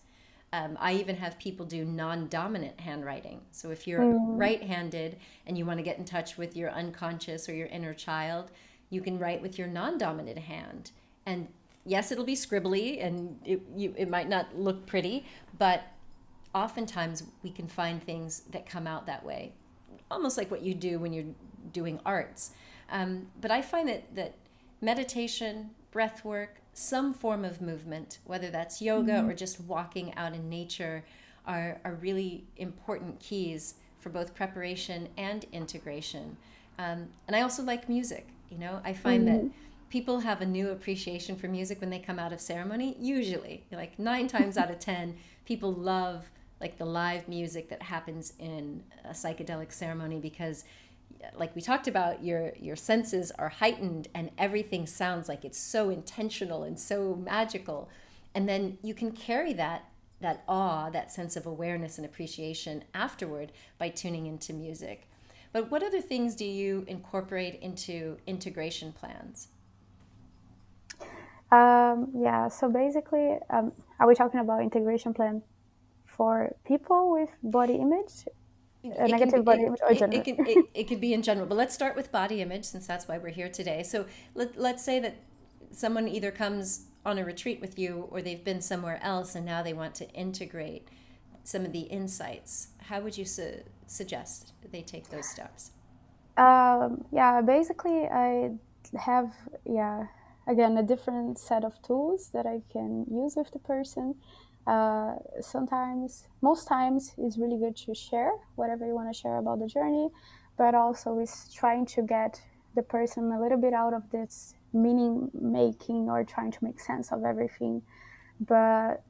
A: I even have people do non-dominant handwriting. So if you're right-handed and you want to get in touch with your unconscious or your inner child, you can write with your non-dominant hand. And yes, it'll be scribbly and it might not look pretty, but oftentimes we can find things that come out that way, almost like what you do when you're doing arts. But I find that meditation, breath work, some form of movement, whether that's yoga or just walking out in nature, are really important keys for both preparation and integration. And I also like music. I find that
B: Mhm.
A: people have a new appreciation for music when they come out of ceremony. Usually, like 9 times out of 10, people love like the live music that happens in a psychedelic ceremony because, like we talked about, your senses are heightened and everything sounds like it's so intentional and so magical, and then you can carry that awe, that sense of awareness and appreciation afterward by tuning into music. But what other things do you incorporate into integration plans?
B: Yeah, so basically, are we talking about integration plan for people with body image, a
A: It can be
B: negative body image, or general?
A: it could be in general, but let's start with body image since that's why we're here today. So let's say that someone either comes on a retreat with you or they've been somewhere else and now they want to integrate some of the insights. How would you suggest they take those steps?
B: Yeah, basically, I have, yeah, again, a different set of tools that I can use with the person. Sometimes, most times, it's really good to share whatever you want to share about the journey, but also is trying to get the person a little bit out of this meaning making or trying to make sense of everything, but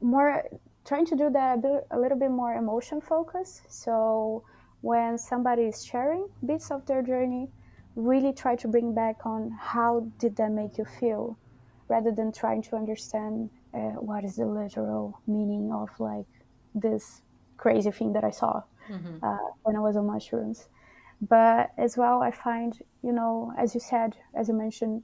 B: more trying to do that a little bit more emotion focus. So when somebody is sharing bits of their journey, really try to bring back on how did that make you feel, rather than trying to understand what is the literal meaning of like this crazy thing that I saw
A: Mm-hmm.
B: when I was on mushrooms. But as well, I find, as you said, as you mentioned,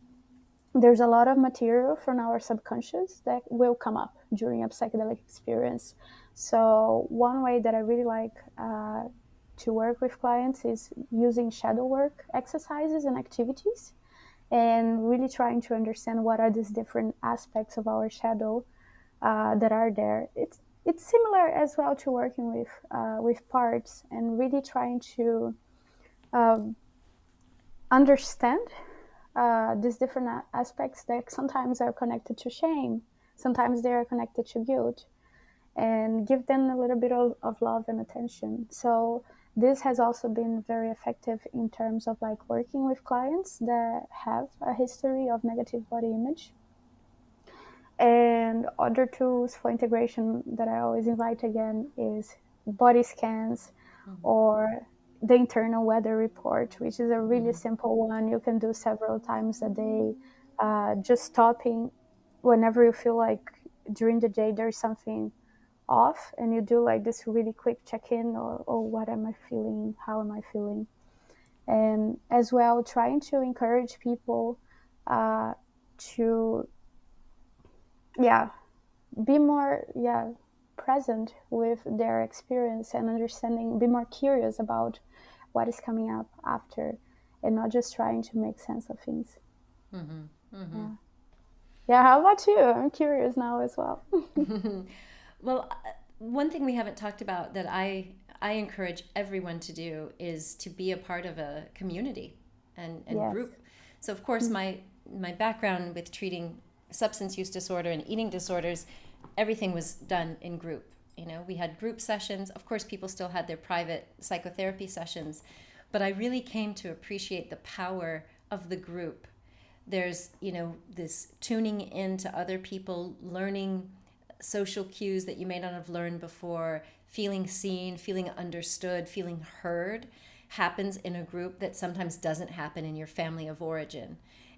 B: there's a lot of material from our subconscious that will come up during a psychedelic experience. So one way that I really like to work with clients is using shadow work exercises and activities, and really trying to understand what are these different aspects of our shadow that are there. It's similar as well to working with parts, and really trying to um, understand these different aspects that sometimes are connected to shame, sometimes they are connected to guilt, and give them a little bit of love and attention. So this has also been very effective in terms of like working with clients that have a history of negative body image. And other tools for integration that I always invite again is body scans or the internal weather report, which is a really
A: Mm-hmm.
B: simple one. You can do several times a day, just stopping whenever you feel like during the day there's something off, and you do like this really quick check in, or what am I feeling? How am I feeling? And as well, trying to encourage people to, yeah, be more, yeah, present with their experience and understanding, be more curious about what is coming up after, and not just trying to make sense of things.
A: Mm-hmm. Mm-hmm.
B: Yeah, yeah, how about you? I'm curious now as well.
A: Well, one thing we haven't talked about that I encourage everyone to do is to be a part of a community and
B: Yes.
A: group. So of course
B: Mm.
A: my background with treating substance use disorder and eating disorders, everything was done in group. We had group sessions. Of course, people still had their private psychotherapy sessions, but I really came to appreciate the power of the group. There's this tuning into other people, learning social cues that you may not have learned before, feeling seen, feeling understood, feeling heard, happens in a group that sometimes doesn't happen in your family of origin.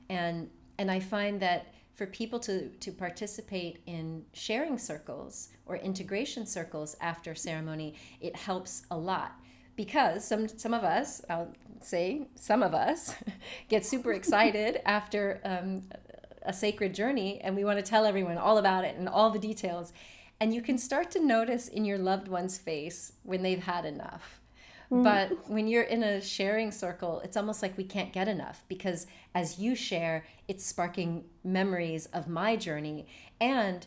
A: And I find that for people to participate in sharing circles or integration circles after ceremony, it helps a lot because some of us, I'll say some of us, get super excited after a sacred journey, and we want to tell everyone all about it and all the details. And you can start to notice in your loved one's face when they've had enough.
B: Mm.
A: But when you're in a sharing circle, it's almost like we can't get enough because as you share, it's sparking memories of my journey. And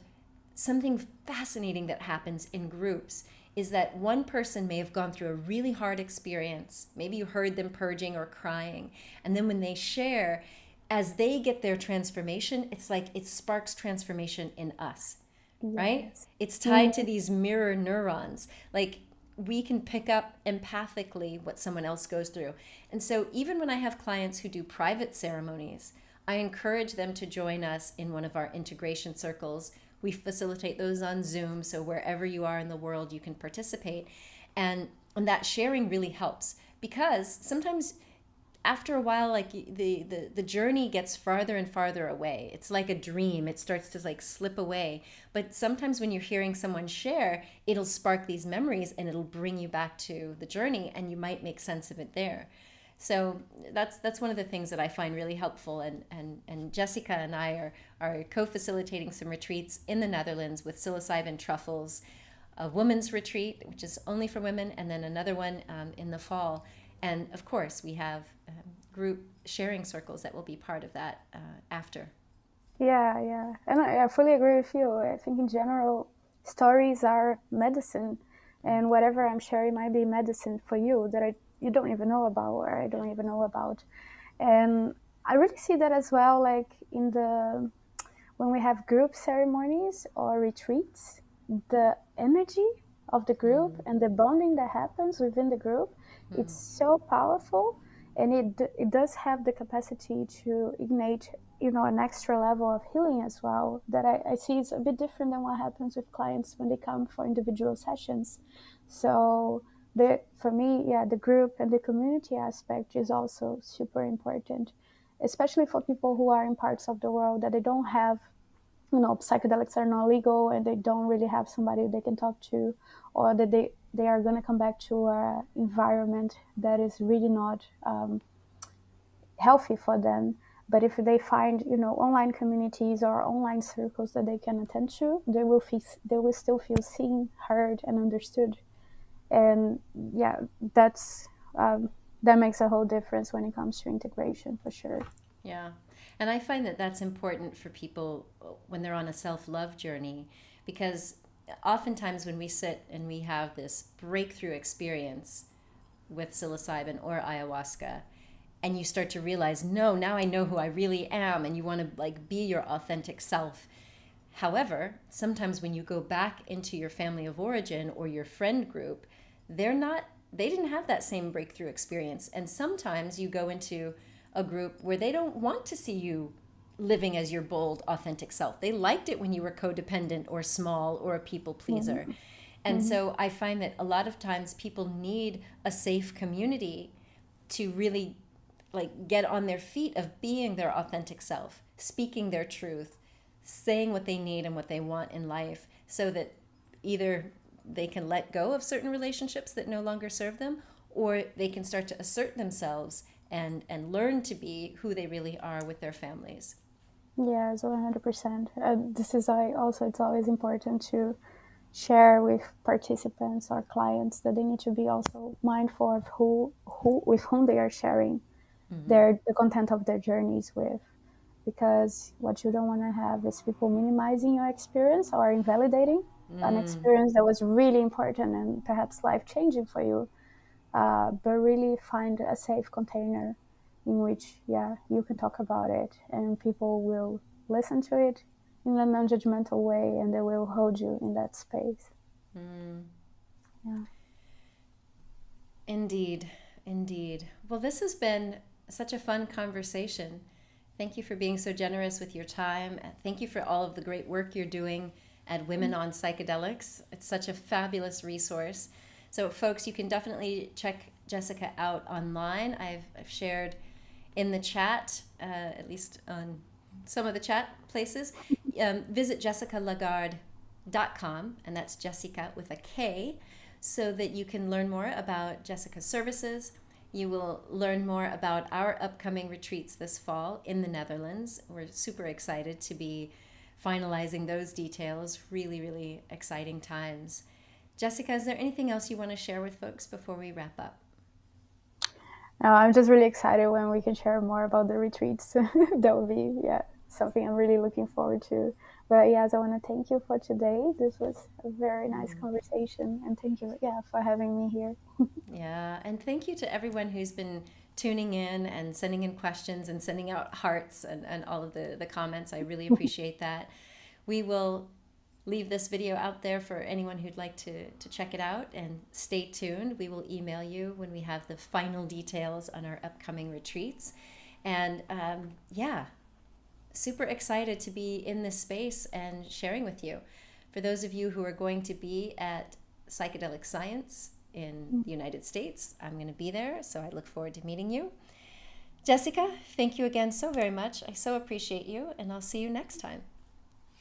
A: something fascinating that happens in groups is that one person may have gone through a really hard experience. Maybe you heard them purging or crying. And then when they share, as they get their transformation, it's like it sparks transformation in us, right?
B: Yes.
A: It's tied to
B: Mm.
A: these mirror neurons. Like we can pick up empathically what someone else goes through. And so even when I have clients who do private ceremonies, I encourage them to join us in one of our integration circles. We facilitate those on Zoom, so wherever you are in the world, you can participate. And that sharing really helps, because sometimes after a while, like the journey gets farther and farther away. It's like a dream. It starts to like slip away. But sometimes when you're hearing someone share, it'll spark these memories and it'll bring you back to the journey, and you might make sense of it there. So that's one of the things that I find really helpful. And Jessika and I are co-facilitating some retreats in the Netherlands with psilocybin truffles, a women's retreat, which is only for women, and then another one in the fall. And of course, we have group sharing circles that will be part of that after.
B: Yeah, yeah. And I fully agree with you. I think in general, stories are medicine, and whatever I'm sharing might be medicine for you that you don't even know about, or I don't even know about. And I really see that as well, like when we have group ceremonies or retreats, the energy of the group and the bonding that happens within the group, it's so powerful, and it does have the capacity to ignite, an extra level of healing as well, that I see is a bit different than what happens with clients when they come for individual sessions. So for me, yeah, the group and the community aspect is also super important, especially for people who are in parts of the world that they don't have, psychedelics are not legal, and they don't really have somebody they can talk to, or that they are going to come back to an environment that is really not healthy for them. But if they find, online communities or online circles that they can attend to, they will still feel seen, heard, and understood. And yeah, that makes a whole difference when it comes to integration, for sure.
A: Yeah. And I find that that's important for people when they're on a self-love journey, because oftentimes when we sit and we have this breakthrough experience with psilocybin or ayahuasca, and you start to realize, no, now I know who I really am, and you want to like be your authentic self. However, sometimes when you go back into your family of origin or your friend group, they didn't have that same breakthrough experience. And sometimes you go into a group where they don't want to see you living as your bold, authentic self. They liked it when you were codependent or small or a people pleaser.
B: Mm-hmm.
A: And so I find that a lot of times people need a safe community to really like get on their feet of being their authentic self, speaking their truth, saying what they need and what they want in life, so that either they can let go of certain relationships that no longer serve them, or they can start to assert themselves and learn to be who they really are with their families.
B: Yes, 100%. This is also, it's always important to share with participants or clients that they need to be also mindful of who with whom they are sharing the content of their journeys with, because what you don't want to have is people minimizing your experience or invalidating an experience that was really important and perhaps life changing for you. But really find a safe container in which, yeah, you can talk about it and people will listen to it in a non-judgmental way, and they will hold you in that space. Yeah.
A: Indeed, indeed. Well, this has been such a fun conversation. Thank you for being so generous with your time. Thank you for all of the great work you're doing at Women on Psychedelics. It's such a fabulous resource. So, folks, you can definitely check Jessika out online. I've shared in the chat, at least on some of the chat places. Visit JessikaLagarde.com, and that's Jessika with a K, so that you can learn more about Jessika's services. You will learn more about our upcoming retreats this fall in the Netherlands. We're super excited to be finalizing those details. Really, really exciting times. Jessika, is there anything else you want to share with folks before we wrap up?
B: No, I'm just really excited when we can share more about the retreats. That would be, yeah, something I'm really looking forward to. But yes, I want to thank you for today. This was a very nice conversation, and thank you, yeah, for having me here.
A: Yeah, and thank you to everyone who's been tuning in and sending in questions and sending out hearts and all of the comments. I really appreciate that. We will leave this video out there for anyone who'd like to check it out, and stay tuned. We will email you when we have the final details on our upcoming retreats. And yeah, super excited to be in this space and sharing with you. For those of you who are going to be at Psychedelic Science in the United States, I'm going to be there, so I look forward to meeting you. Jessika, thank you again so very much. I so appreciate you, and I'll see you next time.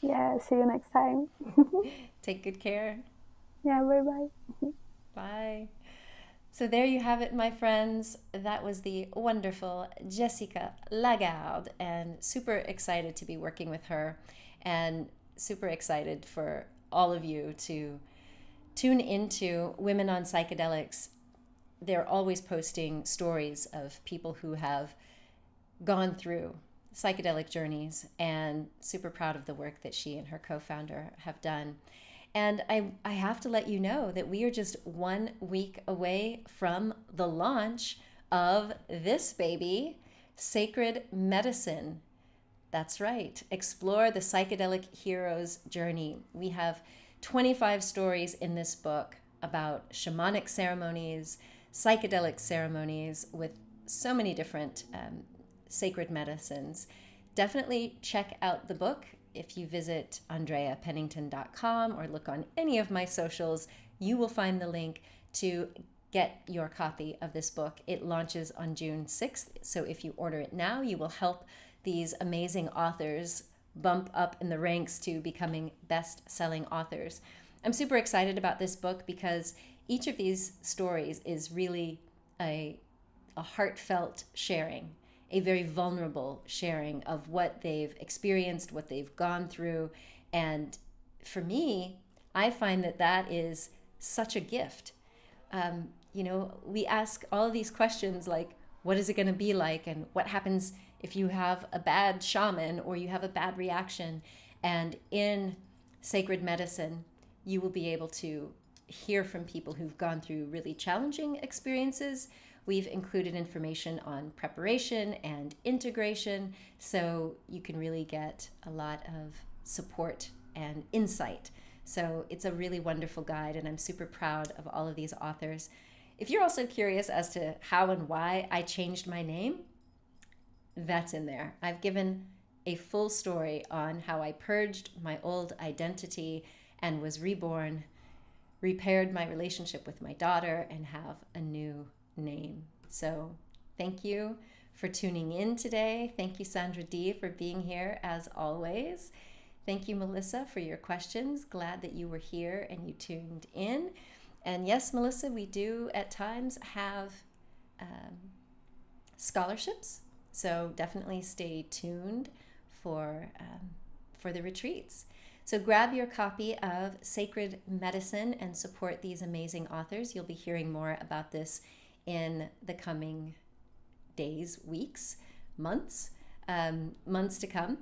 B: Yeah, see you next time.
A: Take good care.
B: Yeah, bye-bye.
A: Bye. So there you have it, my friends. That was the wonderful Jessika Lagarde, and super excited to be working with her, and super excited for all of you to tune into Women on Psychedelics. They're always posting stories of people who have gone through psychedelic journeys, and super proud of the work that she and her co-founder have done. And I have to let you know that we are just 1 week away from the launch of this baby, Sacred Medicine. That's right. Explore the psychedelic hero's journey. We have 25 stories in this book about shamanic ceremonies, psychedelic ceremonies with so many different sacred medicines. Definitely check out the book. If you visit AndreaPennington.com or look on any of my socials, you will find the link to get your copy of this book. It launches on June 6th, so if you order it now, you will help these amazing authors bump up in the ranks to becoming best-selling authors. I'm super excited about this book because each of these stories is really a heartfelt sharing, a very vulnerable sharing of what they've experienced, what they've gone through. And for me, I find that that is such a gift. We ask all of these questions like, what is it going to be like? And what happens if you have a bad shaman or you have a bad reaction? And in Sacred Medicine, you will be able to hear from people who've gone through really challenging experiences. We've included information on preparation and integration, so you can really get a lot of support and insight. So it's a really wonderful guide, and I'm super proud of all of these authors. If you're also curious as to how and why I changed my name, that's in there. I've given a full story on how I purged my old identity and was reborn, repaired my relationship with my daughter, and have a new name. So thank you for tuning in today. Thank you, Sandra D, for being here as always. Thank you, Melissa, for your questions. Glad that you were here and you tuned in. And yes, Melissa, we do at times have scholarships, so definitely stay tuned for the retreats. So grab your copy of Sacred Medicine and support these amazing authors. You'll be hearing more about this in the coming days, weeks, months to come.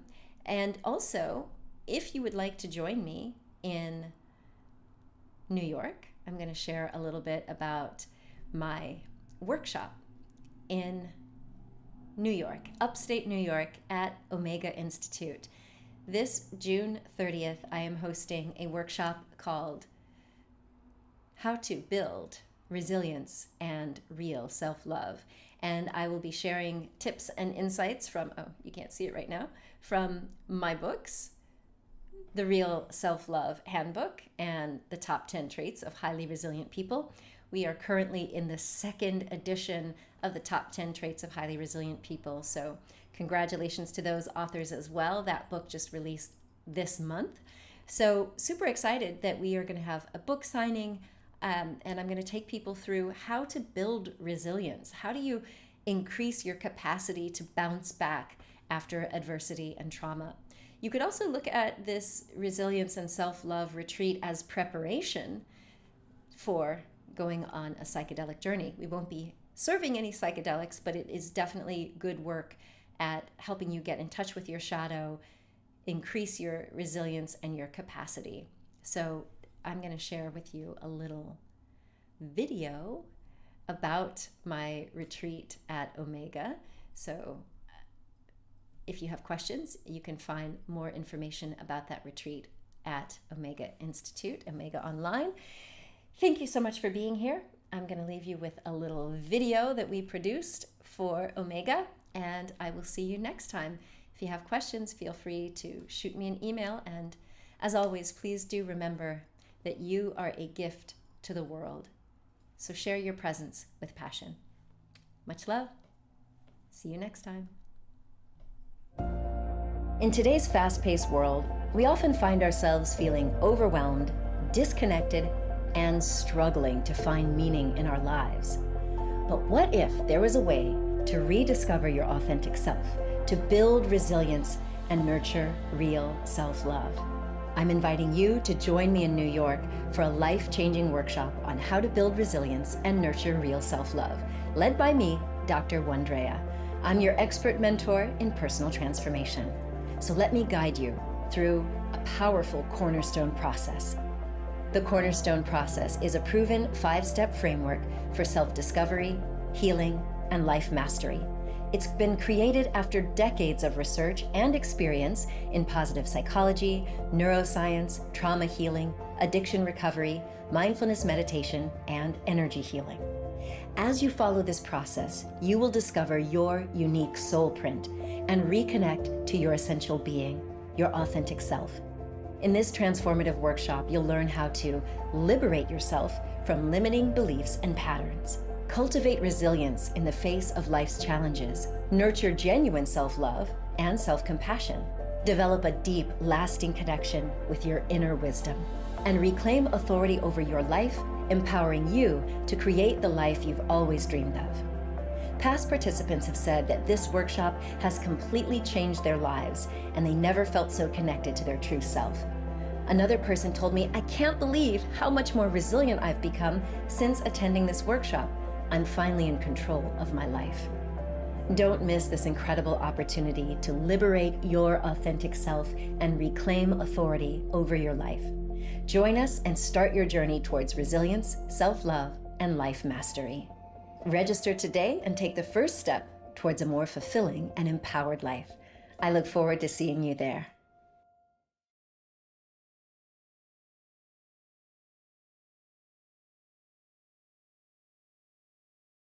A: And also, if you would like to join me in New York, I'm going to share a little bit about my workshop in New York, upstate New York at Omega Institute. This June 30th, I am hosting a workshop called How to Build Resilience and Real Self-Love. And I will be sharing tips and insights from, you can't see it right now, from my books, The Real Self-Love Handbook and The Top 10 Traits of Highly Resilient People. We are currently in the second edition of the Top 10 Traits of Highly Resilient People. So congratulations to those authors as well. That book just released this month. So super excited that we are going to have a book signing, and I'm going to take people through how to build resilience. How do you increase your capacity to bounce back after adversity and trauma? You could also look at this resilience and self-love retreat as preparation for going on a psychedelic journey. We won't be serving any psychedelics, but it is definitely good work at helping you get in touch with your shadow, increase your resilience and your capacity. So I'm going to share with you a little video about my retreat at Omega. So if you have questions, you can find more information about that retreat at Omega Institute, Omega Online. Thank you so much for being here. I'm going to leave you with a little video that we produced for Omega, and I will see you next time. If you have questions, feel free to shoot me an email. And as always, please do remember that you are a gift to the world. So share your presence with passion. Much love. See you next time. In today's fast-paced world, we often find ourselves feeling overwhelmed, disconnected, and struggling to find meaning in our lives. But what if there was a way to rediscover your authentic self, to build resilience and nurture real self-love? I'm inviting you to join me in New York for a life-changing workshop on how to build resilience and nurture real self-love, led by me, Dr. Wandrea. I'm your expert mentor in personal transformation. So let me guide you through a powerful cornerstone process. The cornerstone process is a proven 5-step framework for self-discovery, healing, and life mastery. It's been created after decades of research and experience in positive psychology, neuroscience, trauma healing, addiction recovery, mindfulness meditation, and energy healing. As you follow this process, you will discover your unique soul print and reconnect to your essential being, your authentic self. In this transformative workshop, you'll learn how to liberate yourself from limiting beliefs and patterns, cultivate resilience in the face of life's challenges, nurture genuine self-love and self-compassion, develop a deep, lasting connection with your inner wisdom, and reclaim authority over your life, empowering you to create the life you've always dreamed of. Past participants have said that this workshop has completely changed their lives, and they never felt so connected to their true self. Another person told me, "I can't believe how much more resilient I've become since attending this workshop. I'm finally in control of my life." Don't miss this incredible opportunity to liberate your authentic self and reclaim authority over your life. Join us and start your journey towards resilience, self-love, and life mastery. Register today and take the first step towards a more fulfilling and empowered life. I look forward to seeing you there.